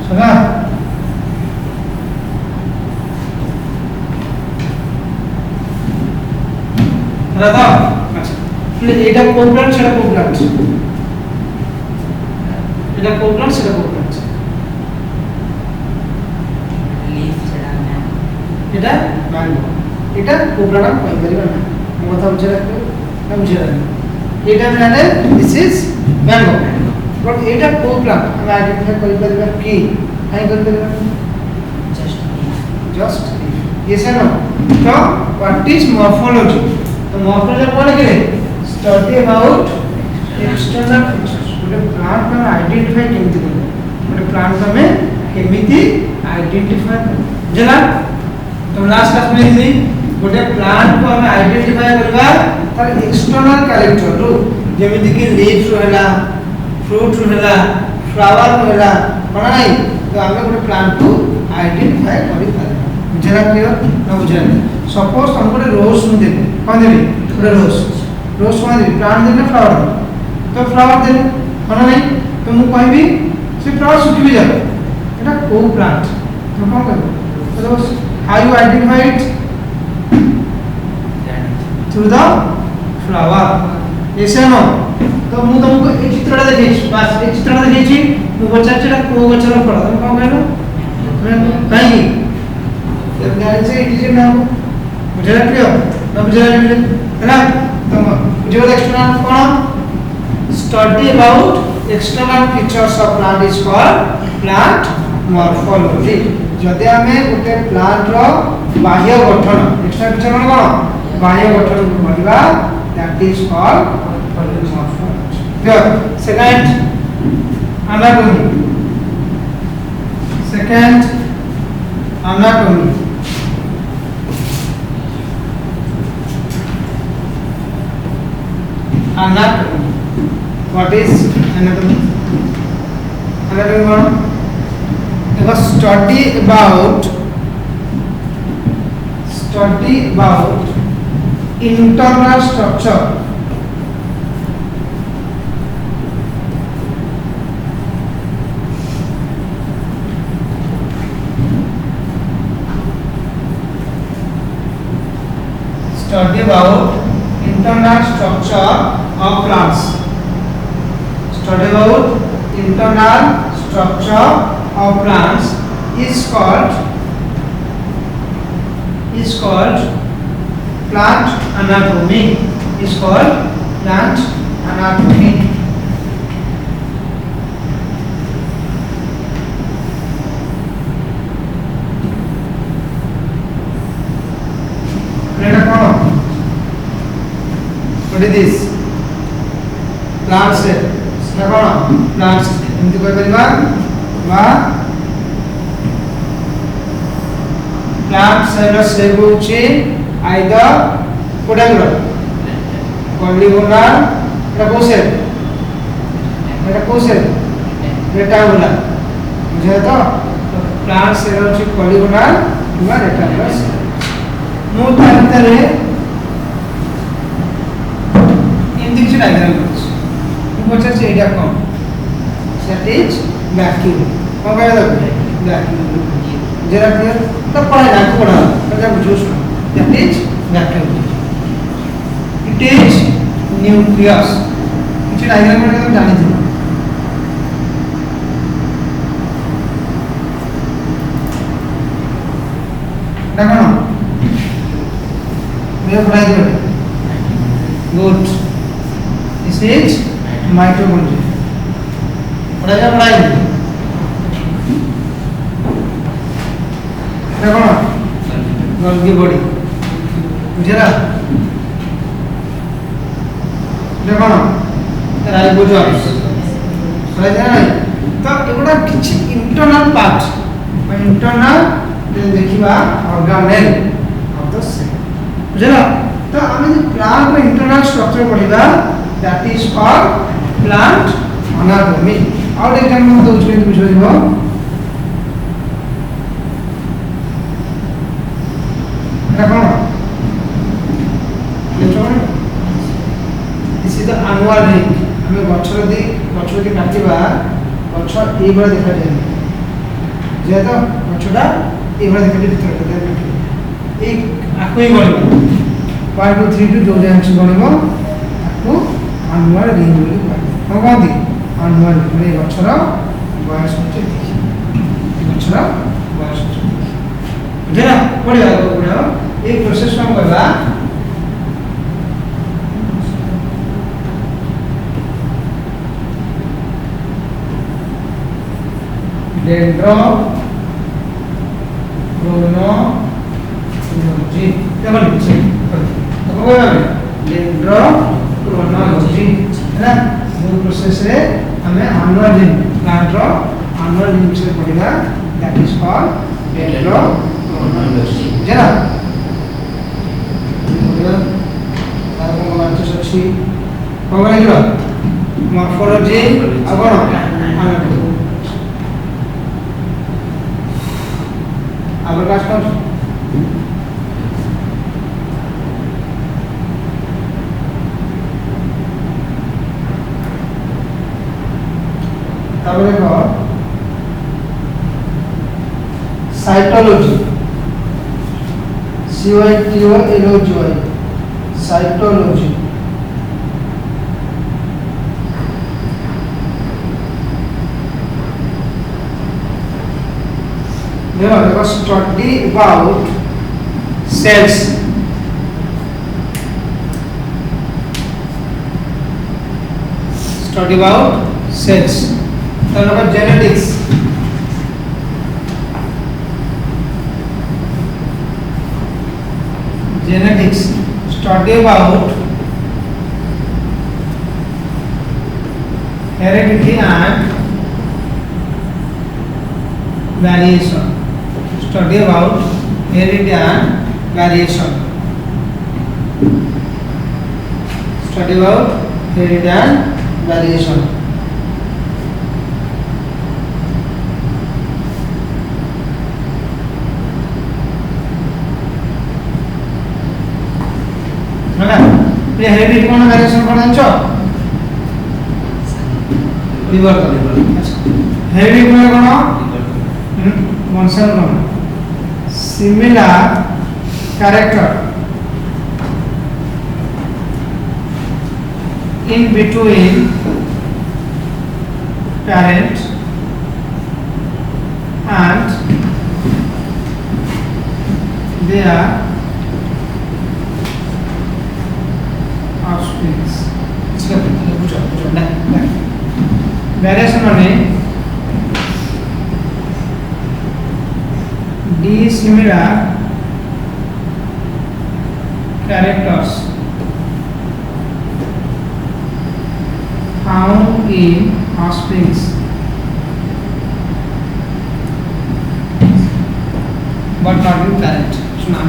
सुना दादा अच्छा এটা কোন plant সেটা কোন plant এটা কোন plant সেটা কোন প্লান্ট लीफ चढ़ा है এটা ম্যাঙ্গো এটা কোন প্লান্ট কই পারিবা না কথা বুঝে রাখো না বুঝে রাখো এটা মানে দিস ইজ ম্যাঙ্গো বাট এটা কোন প্লান্ট আমি আইডেন্টিফাই করি পারিবা কি কাই করি পারিবা just yes or no so what is morphology तो morphology बोले के study about external features ଗୋଟେ ପ୍ଲାଣ୍ଟ ଆମେ ଆଇଡେଣ୍ଟିଫାଇ କେମିତି କରିବା ଗୋଟେ ପ୍ଲାଣ୍ଟ ଆମେ କେମିତି ଆଇଡେଣ୍ଟିଫାଇ ଜଲା ତ ଲାଷ୍ଟ କ୍ଲାସ୍ में दी ଗୋଟେ ପ୍ଲାଣ୍ଟ को ଆମେ ଆଇଡେଣ୍ଟିଫାଇ କରିବା ତାର ଏକ୍ସଟର୍ନାଲ କ୍ୟାରେକ୍ଟର ରୁ ଯେମିତି କି ଲିଫ୍ ରୁ ହେଲା फ्रूट ରୁ ହେଲା फ्लावर ରୁ ହେଲା କଣ ନାହିଁ ତ ଆମେ ଗୋଟେ ପ୍ଲାଣ୍ଟ को आइडेंटिफाई करि पारे बुझला क्लियर न बुझला सपोज हम गोटे रोज में देबे कोन देबे गोटे रोज रोज कोन देबे प्लांट देबे फ्लावर तो फ्लावर देबे कोन नहीं तो मु कहबी से फ्लावर सुखि भी जाबे एटा को प्लांट तो कोन करबो रोज how you identify it through the flower yes or no तो मु तुमको ए चित्रटा देखैछि बस ए चित्रटा देखैछि मु पचारछि एटा को गछर फळ तुम कोन कहलो काई तो गाड़ी से इट इज नाउ बुझला क्लियर न बुझला हैला तो बुझो external cone study about external features of plant is called plant morphology जदि हमें गोटे प्लांट रो बाह्य गठन एक्सटर्नल फीचर कोन बाह्य गठन को पढ़िबा that is called morphology second anatomy what is anatomy what study about internal structure study about internal structure of plants study about internal structure of plants is called plant anatomy is called plant anatomy what is this plant cell na kono plant एमती कोइ परिबा वा plant cell shape होची either quadrangular polygonal एटा को cell rectangular बुझे तो plant cell होची polygonal वा rectangular मो तारितरे इंदिक्स डायग्राम करछ पचार से एटा कोन that is vacuum कोन कहला vacuum जरा क्लियर तो पढ़ा लागू पढ़ा तो बुझो that is vacuum it is nucleus किछ डायग्राम में तुम जानि थी देखो मैं पढ़ाई दे good this is mitochondria पढ़ाई देखो गोल्गी बॉडी बुझला देखो राइबोसोम्स पढ़ाई तो एगुडा किछि इंटरनल पार्ट इंटरनल देखिबा ऑर्गेनेल ऑफ द सेल बुझला तो हमें प्लांट में इंटरनल स्ट्रक्चर पढ़िबा that is called plant anatomy और एग्जांपल दो उसमें बुझो दिबो देखो this is the annual ring हमें गछर दी काटिबा गछ ए बडा देखा जाय जे तो गछडा ए बडा देखा जाय एक आको ही गणिबो 1 2 3 2 जो जंक्शन गणिबो आको एनुअल रिंग बोली कहबो कोन दी एनुअल रे गछर बयस होते गछर बयस होते बुझला पढिया पढिया एक प्रोसेस हम करबा डेंड्रोक्रोनोलॉजी देखो नीचे तो कोई डेंड्रोक्रोनोलॉजी है वो प्रोसेस रे हमें एनुअल रिंग प्लांट रो एनुअल रिंग से पढ़िबा दैट इज कॉल्ड डेंड्रोक्रोनोलॉजी जरा ताको मानच सची कोन गयो मॉर्फोलॉजी अगण एनाटॉमी आगे क्लास कर तब देखो साइटोलॉजी CYTOLOGY साइटोलॉजी। देखो study about cells, study about cells. तो number genetics, genetics study about heredity and variation, study about heredity and variation, study about heredity and variation। है ये हेरिडिटी कौन वेरिएशन कौन जानछो? परिवर्तन। अच्छा हेरिडिटी में कौन वंशाणु similar character in between parent and their offspring। इसका पूछो वेरिएशन में dissimilar characters found in offsprings but not in parent। सुना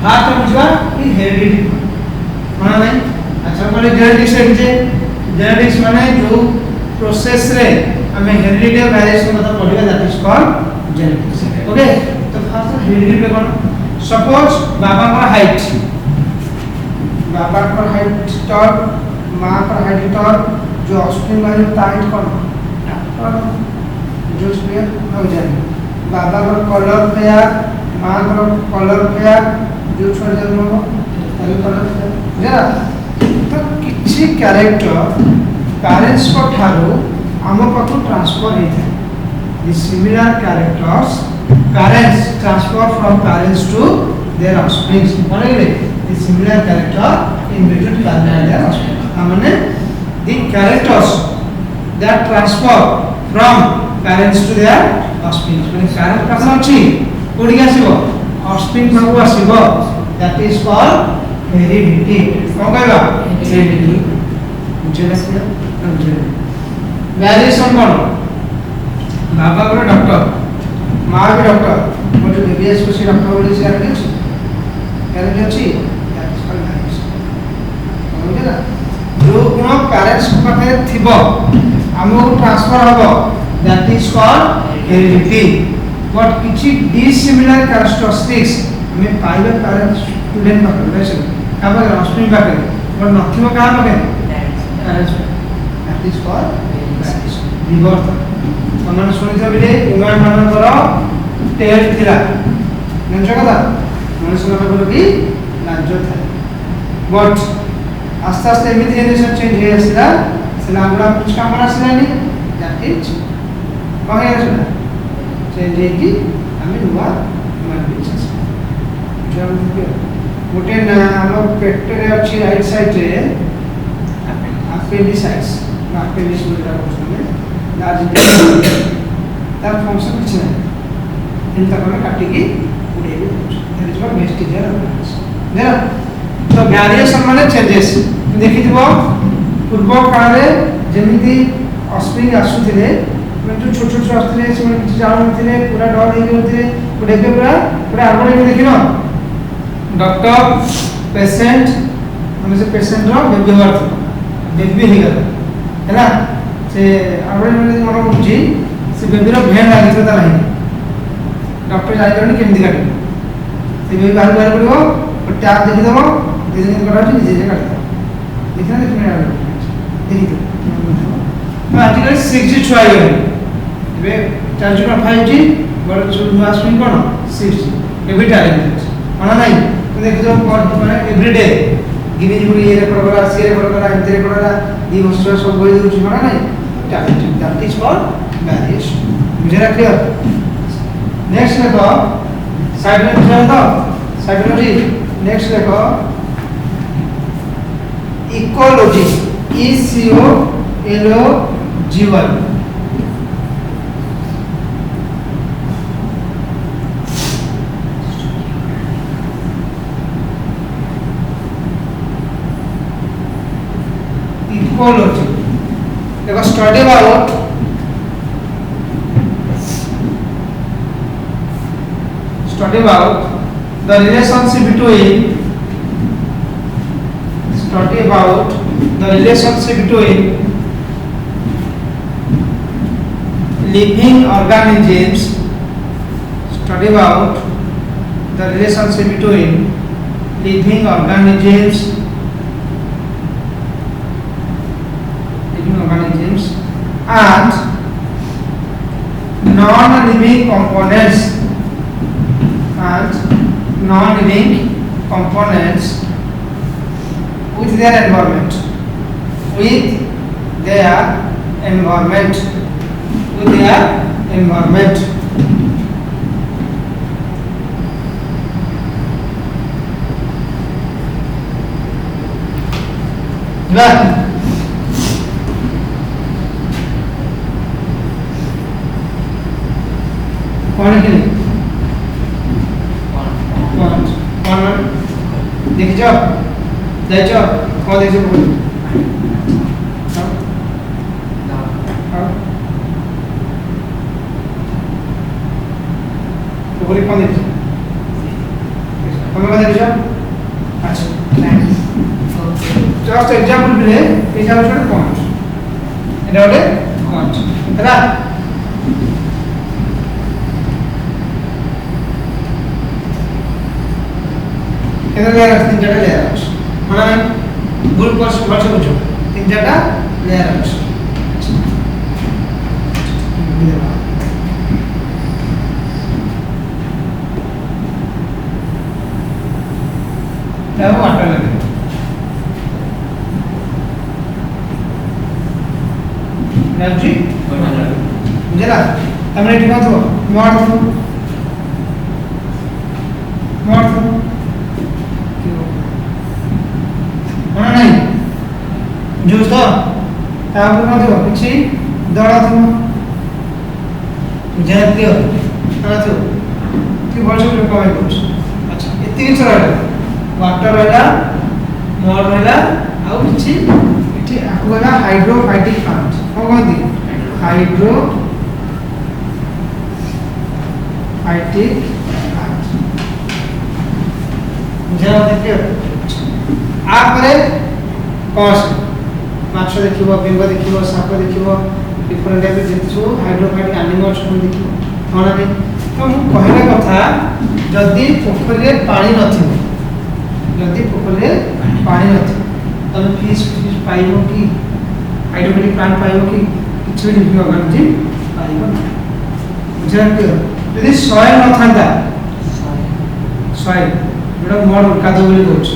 हाथ में बुझवा कि हेरिडिटी माना नहीं। अच्छा माने जेनेटिक्स है जे जेनेटिक्स माने जो प्रोसेस रे हमें हेरिडिटी और वेरिएशन मतलब पढ़िबा that is called genetics. Okay तो फर्स्ट हेरिडिटी पे कौन सपोज बाबा का हाइट, बाबा का हाइट टॉल, मां का हाइट टॉल, जो ऑफस्प्रिंग वाले का हाइट कौन और जो स्पेयर हो जाए। बाबा का कलर पेयर, मां का कलर पेयर, जो छोड़ जन्म हो ताले कलर पेयर जरा तो किछि कैरेक्टर पेरेंट्स को ठारो आम पाखु ट्रांसफर होता है। The similar characters parents transfer from parents to their offspring। माने the similar character in between parent and their offspring। माने the characters that transfer from parents to their offspring। माने parent का मतलब छी कोडी आसीबो offspring मागु आसीबो that is called heredity। कोन कहबा heredity बुझला से variation कोन बाबा को डॉक्टर, मां भी डॉक्टर, मोटे बीबीएस को सी डॉक्टर बोली से आगे हेरिडिटी अछि दैट इज कॉल्ड वेरिएशन। समझला जो गुण पेरेंट्स को पाखे थिबो हमको ट्रांसफर हबो that is called heredity. But किछि डिसिमिलर कैरेक्टरिस्टिक्स हमें पाइबे पेरेंट्स स्टूडेंट पाखे वैसे काबा ऑफस्प्रिंग पाखे बट नथिबो का पाखे parents, that is called variation विवर्तन। मन सुनी थबिले ह्यूमन मानकर टेल थिला नंच कथा मनुष्य मानकर भी लाज था बट आस्ते आस्ते एमिति जनरेशन चेंज हे आसला से लांगड़ा कुछ काम आसलानी दैट इज कहे आसला चेंज हे कि हमें हुआ ह्यूमन बीइंग्स जो गोटे ना हम पेट रे अछि राइट साइड रे अपेंडिसाइट्स अपेंडिक्स बोलरा बोलछने तार फंक्शन कुछ नहीं इन तक में काटी की उड़े भी that is what vestigial organs देना। तो वेरिएशन माने चेंजेस देखिथिबो पूर्व काल रे जेमिति ऑफस्प्रिंग आसुथिले मैं जो छोट छोट आसुथिले से किछ जानु नथिले पूरा डर हे होथिले पुडे पूरा आगोडे में देखिनो डॉक्टर पेशेंट हम से पेशेंट रो व्यवहार बेबी हे गला हैला से आगोडे में मन बुझी से बेबी रो भेड़ लागि था नहीं डॉक्टर जाई करनी केमदी काटी से बेबी बाहर बाहर पड़ो और टैप देखि दबो दिन करा छी जे काटी देखना देखने देखि तो आजकल 6G छुआ गए बे 4G 5G बड़ नुआ screen cone 6G every time mana nahi to dekho mane every day giving you ye record kara se record kara ente record kara ei bostha sob boi deuchi mana nahi talented that is called variation bujhe clear next lekho psychology next lekho ecology ECOLOGY ecology देखो study about the relationship between living organisms study about the relationship between living organisms and non-living components with their environment right कौन है कौन देख जाओ कौन देख जाओ तो बोली कौन देख कौन देख जाओ अच्छा जस्ट एग्जांपल ले এটা হচ্ছে পয়েন্ট এটা হলো পয়েন্ট তাহলে এটা লেয়ার আছে তিন চারটা লেয়ার আছে মানে ভুল করছ ভাষা বুঝো তিন চারটা লেয়ার আছে তাও আটা লাগে রাজি বুঝলা তোমরা ঠিক আছো মোড় মনে নাই জুস তো তারপর মধ্যে কিছু দড়া তুমি বুঝা দিও না তো কি বলছো কমেন্ট করছো আচ্ছা এতে কিছু রইলা ওয়াটার রইলা মোর রইলা আর কিছু এটি আকোলা হাইড্রোফাইটিক প্লান্ট কোনদি হাইড্রোফাইটিক প্লান্ট বুঝা দিও आपरे कौन माछ देखिबो बिंब देखिबो साप देखिबो डिफरेंट टाइप जेतसु हाइड्रोफाइटिक एनिमल्स को देखिबो कोना नै तो मु कहले कथा जदी पोखरे पानी नथिबो तब फिश पाइबो कि हाइड्रोफाइटिक प्लांट पाइबो कि किछु भी लिविंग ऑर्गेनिज्म पाइबो बुझा के यदि सॉइल नथांदा सॉइल जोडा मोड कादो बोली कहछ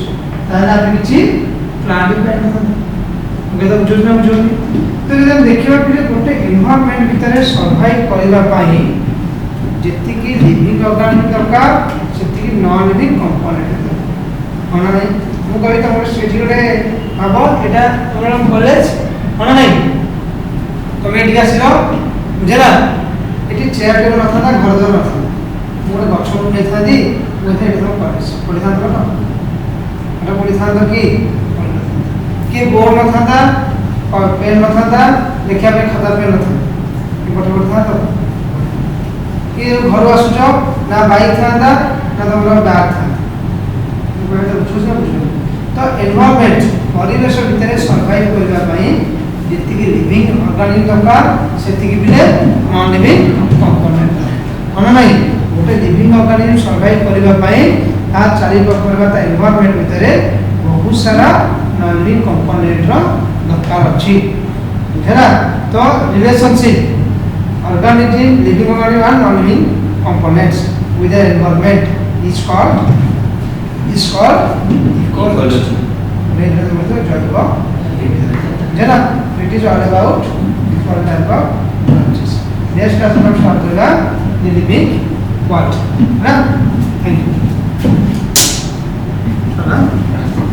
ताहले आप किछि प्लांट पाइ नथांदा ओके तो बुझना बुझोनी तो जब देखिबा कि गोटे एनवायरनमेंट भितरे सर्वाइव करिबा पाई जेति कि लिविंग ऑर्गेनिज्म दरकार सेति कि नॉन लिविंग कंपोनेंट दरकार होना नहीं मु कहि तमर स्ट्रेटजी रे भाबो एटा तमर कॉलेज होना नहीं तमे एठी आसिलो बुझला एठी चेयर टेबल नथांदा घर द्वार नथांदा मोर गछ मु नै थादी ओथे एटा तम कॉलेज पढि थांदा ना एटा पढि थांदा कि बोर्ड नथांदा और पेन नथांदा लिखिया पे खाता पेन नथांदा कि पठ था तो कि घर आसुच ना बाइक थांदा ना तमर बैग थांदा तो एनवायरनमेंट परिवेश भितर सर्वाइव करबा पई जेति कि लिविंग ऑर्गेनिज्म दरकार सेति कि बिले नॉन लिविंग कंपोनेंट होना नहीं गोटे लिविंग ऑर्गेनिज्म सर्वाइव करबा पई ता चारि करबा ता एनवायरनमेंट भितर बहुत सारा नॉन लिविंग कंपोनेंट रो दरकार अछि बुझला तो relationship organism living organism and non living components with the environment is called ecology. It is all about different type of branches. Next class में start करेगा the living world, है ना? Thank you. है ना?